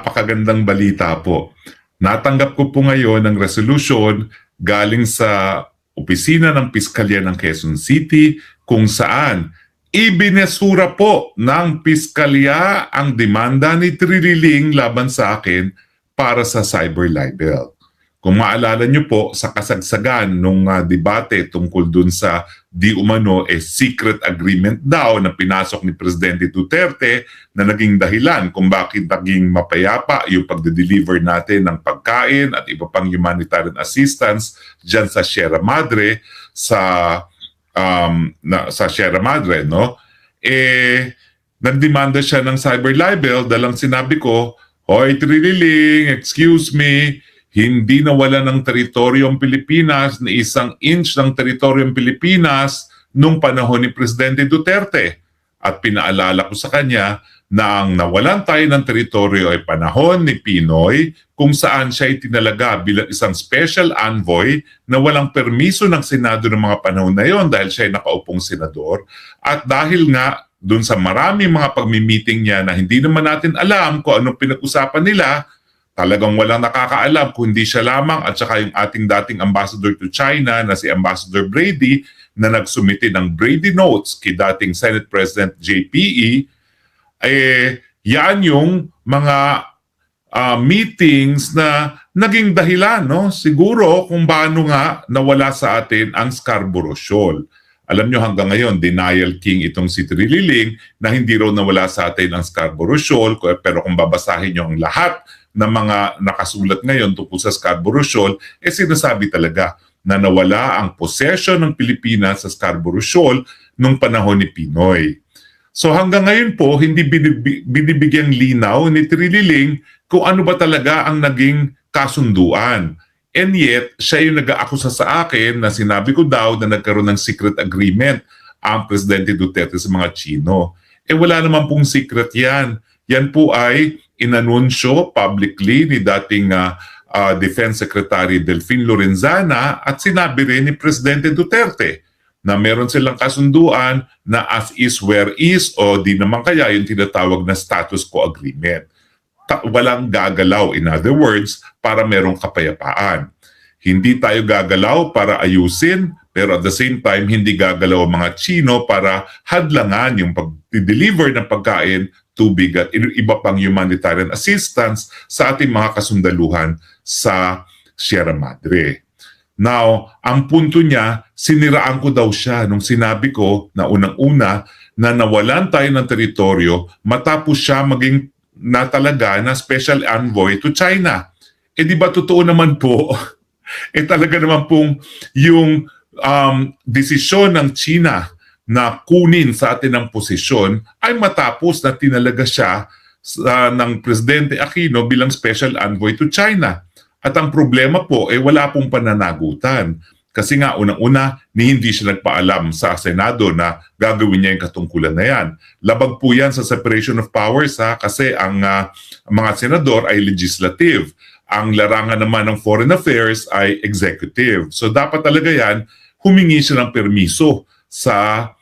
napakagandang balita po. Natanggap ko po ngayon ang resolution galing sa opisina ng Piskalya ng Quezon City kung saan ibinesura po ng Piskalya ang demanda ni Trililing laban sa akin para sa cyber libel. Kung maalala nyo po sa kasagsagan nung debate tungkol dun sa di umano secret agreement daw na pinasok ni Presidente Duterte na naging dahilan kung bakit naging mapayapa yung pagde-deliver natin ng pagkain at iba pang humanitarian assistance dyan sa Sierra Madre sa Sierra Madre, no? Nagdemanda siya ng cyber libel dalang sinabi ko, "Hoy Trililing, excuse me, hindi nawala ng teritoryo ang Pilipinas ni isang inch ng teritoryo ang Pilipinas nung panahon ni Presidente Duterte." At pinaalala ko sa kanya na ang nawalan tayo ng teritoryo ay panahon ni Pinoy kung saan siya itinalaga bilang isang special envoy na walang permiso ng Senado ng mga panahon na yon dahil siya ay nakaupong senador. At dahil nga dun sa maraming mga pagmi-meeting niya na hindi naman natin alam kung anong pinag-usapan nila, talagang walang nakakaalam kundi siya lamang at saka yung ating dating ambassador to China na si Ambassador Brady na nagsumite ng Brady Notes kay dating Senate President JPE, yan yung mga meetings na naging dahilan, no? Siguro kung paano nga nawala sa atin ang Scarborough Shoal. Alam nyo hanggang ngayon, denial king itong si Trililing na hindi raw nawala sa atin ang Scarborough Shoal, pero kung babasahin nyo ang lahat ng mga nakasulat ngayon tungkol sa Scarborough Shoal, sinasabi talaga na nawala ang possession ng Pilipinas sa Scarborough Shoal nung panahon ni Pinoy. So hanggang ngayon po, hindi binibigyang linaw ni Trililing kung ano ba talaga ang naging kasunduan. And yet, siya yung nag-aakusa sa akin na sinabi ko daw na nagkaroon ng secret agreement ang Presidente Duterte sa mga Chino. Wala naman pong secret yan. Yan po ay inanunsyo publicly ni dating Defense Secretary Delfin Lorenzana at sinabi rin ni Presidente Duterte na meron silang kasunduan na as is where is o di naman kaya yung tinatawag na status quo agreement. Walang gagalaw, in other words, para merong kapayapaan. Hindi tayo gagalaw para ayusin, pero at the same time, hindi gagalaw ang mga Chino para hadlangan yung pag-deliver ng pagkain, tubig at iba pang humanitarian assistance sa ating mga kasundaluhan sa Sierra Madre. Now, ang punto niya, siniraan ko daw siya nung sinabi ko na unang-una na nawalan tayo ng teritoryo matapos siya maging na talaga na special envoy to China. Di ba totoo naman po? Talaga naman pong yung desisyon ng China na kunin sa atin ang posisyon ay matapos na tinalaga siya ng Presidente Aquino bilang special envoy to China. At ang problema po wala pong pananagutan. Kasi nga unang-una hindi siya nagpaalam sa Senado na gagawin niya yung katungkulan na yan. Labag po yan sa separation of powers kasi ang mga senador ay legislative. Ang larangan naman ng foreign affairs ay executive. So dapat talaga yan, humingi siya ng permiso sa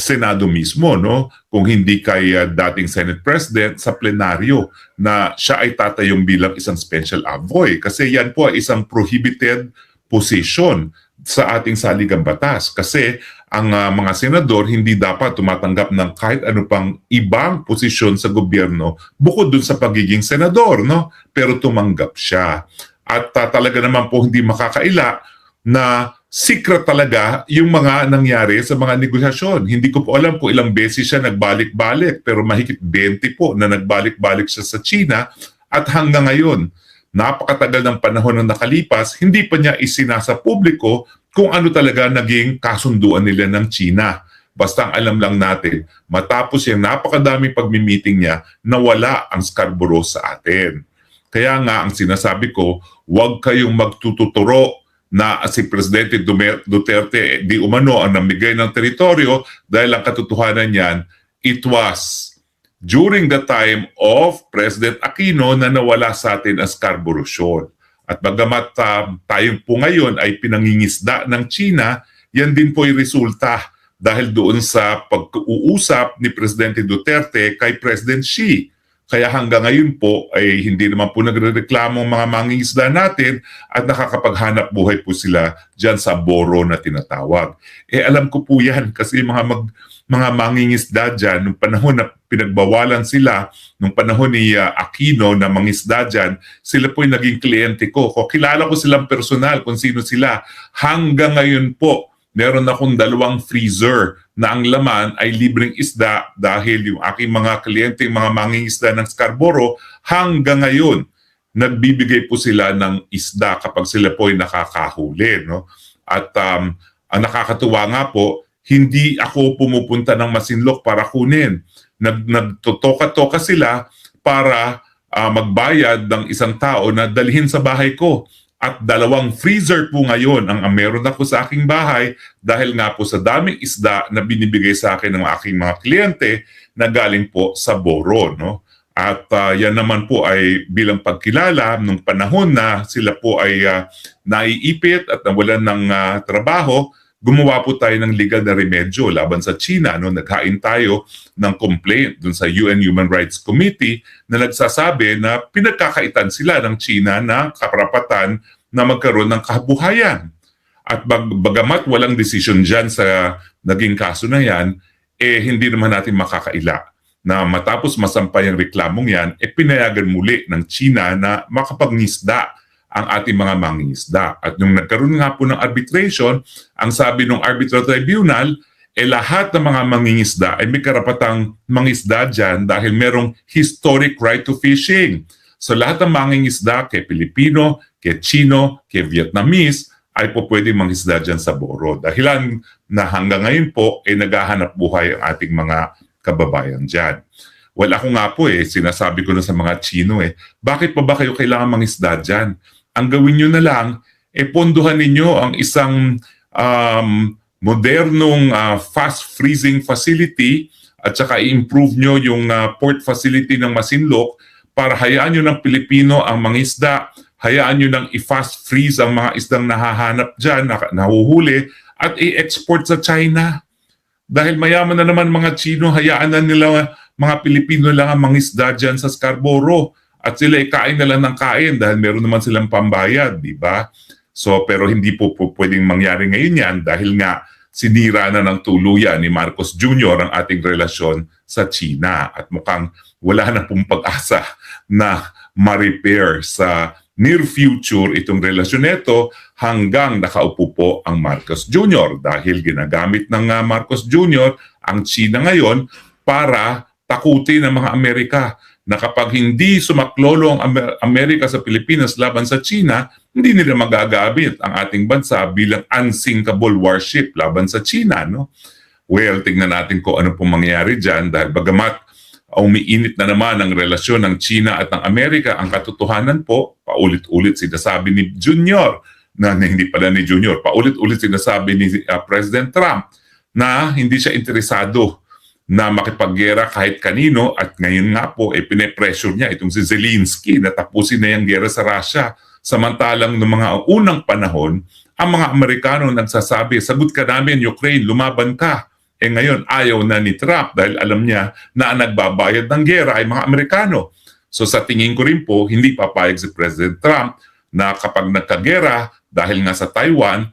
Senado mismo, no? Kung hindi kay dating Senate President sa plenaryo na siya ay tatayong bilang isang special envoy. Kasi yan po ay isang prohibited position sa ating saligang batas. Kasi ang mga senador hindi dapat tumatanggap ng kahit ano pang ibang posisyon sa gobyerno bukod dun sa pagiging senador, no? Pero tumanggap siya. At talaga naman po hindi makakaila na secret talaga yung mga nangyari sa mga negosasyon. Hindi ko po alam kung ilang beses siya nagbalik-balik, pero mahigit 20 po na nagbalik-balik siya sa China at hanggang ngayon, napakatagal ng panahon na nakalipas, hindi pa niya isinasa publiko kung ano talaga naging kasunduan nila ng China. Basta ang alam lang natin, matapos yung napakadaming pagmi-meeting niya, nawala ang Scarborough sa atin. Kaya nga ang sinasabi ko, huwag kayong magtututuro na si Presidente Duterte di umano ang namigay ng teritoryo dahil ang katotohanan niyan, it was during the time of President Aquino na nawala sa atin ang Scarborough Shoal. At bagamat tayo po ngayon ay pinangingisda ng China, yan din po ay resulta dahil doon sa pag-uusap ni Presidente Duterte kay President Xi Kaya hanggang ngayon po ay hindi naman po nagrereklamo ang mga mangingisda natin at nakakapaghanap buhay po sila dyan sa boro na tinatawag. Alam ko po yan kasi mga mangingisda dyan, nung panahon na pinagbawalan sila, nung panahon ni Aquino na mangisda dyan, sila po yung naging kliyente ko. Kilala ko silang personal kung sino sila. Hanggang ngayon po, meron akong 2 freezer na ang laman ay libreng isda dahil yung aking mga kliyente, mga mangingisda ng Scarborough, hanggang ngayon, nagbibigay po sila ng isda kapag sila po ay nakakahuli. No? At ang nakakatuwa nga po, hindi ako pumupunta ng Masinloc para kunin. Nagtotoka-toka sila para magbayad ng isang tao na dalhin sa bahay ko. At 2 freezer po ngayon ang meron ako sa aking bahay dahil nga po sa daming isda na binibigay sa akin ng aking mga kliyente na galing po sa boro. No? At yan naman po ay bilang pagkilala nung panahon na sila po ay naiipit at nawalan ng trabaho, gumawa po tayo ng legal na remedyo laban sa China. No? Naghain tayo ng complaint dun sa UN Human Rights Committee na nagsasabi na pinagkakaitan sila ng China na karapatan na magkaroon ng kabuhayan. At bagamat walang decision dyan sa naging kaso na yan, hindi naman natin makakaila na matapos masampay ang reklamong yan, pinayagan muli ng China na makapangisda ang ating mga mangingisda. At nung nagkaroon nga po ng arbitration, ang sabi ng arbitral tribunal, lahat ng mga mangingisda ay may karapatang mangisda dyan dahil merong historic right to fishing. So lahat ng mangingisda kay Pilipino, kay Chino, kay Vietnamese ay po pwedeng mangisda dyan sa boro. Dahilan na hanggang ngayon po ay naghahanap buhay ang ating mga kababayan dyan. Well, ako nga po sinasabi ko na sa mga Chino bakit pa ba kayo kailangan mangisda dyan? Ang gawin nyo na lang, pondohan ninyo ang isang modernong fast freezing facility at saka i-improve nyo yung port facility ng Masinloc para hayaan nyo ng Pilipino ang mangisda, hayaan nyo ng i-fast freeze ang mga isdang nahahanap dyan, nahuhuli, at i-export sa China. Dahil mayaman na naman mga Chino, hayaan na nila mga Pilipino lang ang mangisda dyan sa Scarborough. At sila kain na lang ng kain dahil meron naman silang pambayad, di ba? So, pero hindi po pwedeng mangyari ngayon yan dahil nga sinira na ng tuluyan ni Marcos Jr. ang ating relasyon sa China. At mukhang wala na pong pag-asa na ma-repair sa near future itong relasyon nito hanggang nakaupo po ang Marcos Jr. Dahil ginagamit ng Marcos Jr. ang China ngayon para takutin ng mga Amerika na kapag hindi sumaklolo ang Amerika sa Pilipinas laban sa China, hindi nila magagamit ang ating bansa bilang unsinkable warship laban sa China. No? Well, tingnan natin kung ano pong mangyayari dyan dahil bagamat umiinit na naman ang relasyon ng China at ng Amerika, ang katotohanan po, paulit-ulit sinasabi ni Junior, hindi pala ni Junior, paulit-ulit sinasabi ni President Trump na hindi siya interesado na makipaggera kahit kanino at ngayon nga po pine-pressure niya itong si Zelensky na tapusin na yung gera sa Russia. Samantalang noong mga unang panahon, ang mga Amerikano nagsasabi, sagot ka namin Ukraine, lumaban ka. Ngayon ayaw na ni Trump dahil alam niya na ang nagbabayad ng gera ay mga Amerikano. So sa tingin ko rin po, hindi papayag si President Trump na kapag nagkagera dahil nga sa Taiwan,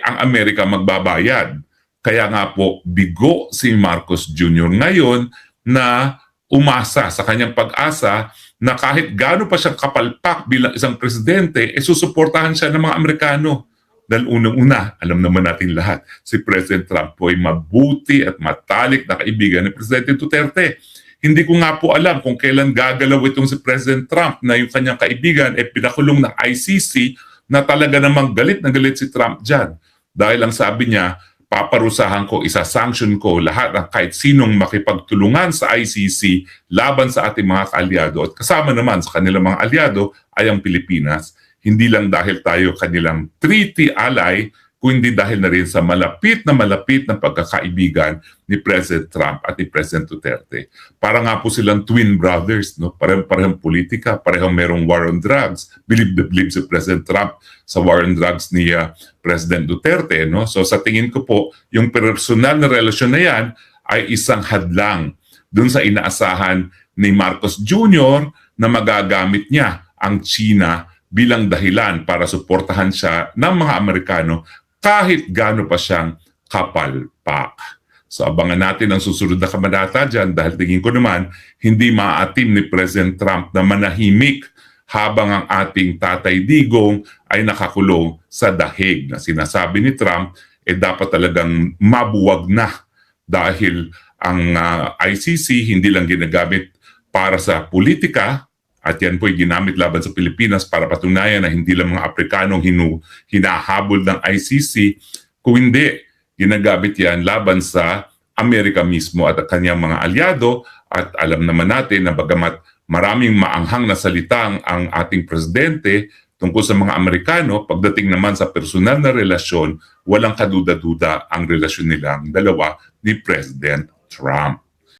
ang Amerika magbabayad. Kaya nga po, bigo si Marcos Jr. ngayon na umasa sa kanyang pag-asa na kahit gaano pa siyang kapalpak bilang isang presidente, susuportahan siya ng mga Amerikano. Dahil unang-una, alam naman natin lahat, si President Trump po ay mabuti at matalik na kaibigan ni Presidente Duterte. Hindi ko nga po alam kung kailan gagalaw itong si President Trump na yung kanyang kaibigan pinakulong ng ICC na talaga namang galit na galit si Trump dyan. Dahil ang sabi niya, paparusahan ko, isa-sanction ko lahat ng kahit sinong makipagtulungan sa ICC laban sa ating mga kaalyado at kasama naman sa kanilang mga alyado ay ang Pilipinas. Hindi lang dahil tayo kanilang treaty ally, kundi dahil na rin sa malapit na pagkakaibigan ni President Trump at ni President Duterte. Para nga po silang twin brothers, no? Parehong politika, parehong merong war on drugs. Believe si President Trump sa war on drugs ni President Duterte. No? So sa tingin ko po, yung personal na relasyon na yan ay isang hadlang dun sa inaasahan ni Marcos Jr. na magagamit niya ang China bilang dahilan para suportahan siya ng mga Amerikano kahit gaano pa siyang kapalpak. So abangan natin ang susunod na kabanata dyan dahil tingin ko naman hindi maatim ni President Trump na manahimik habang ang ating Tatay Digong ay nakakulong sa dahig na sinasabi ni Trump dapat talagang mabuwag na dahil ang ICC hindi lang ginagamit para sa politika at yan po'y ginamit laban sa Pilipinas para patunayan na hindi lang mga Aprikanong hinahabol ng ICC, kung hindi, ginagamit yan laban sa Amerika mismo at kanyang mga alyado. At alam naman natin na bagamat maraming maanghang na salita ang ating presidente tungkol sa mga Amerikano, pagdating naman sa personal na relasyon, walang kaduda-duda ang relasyon nilang dalawa ni President Trump.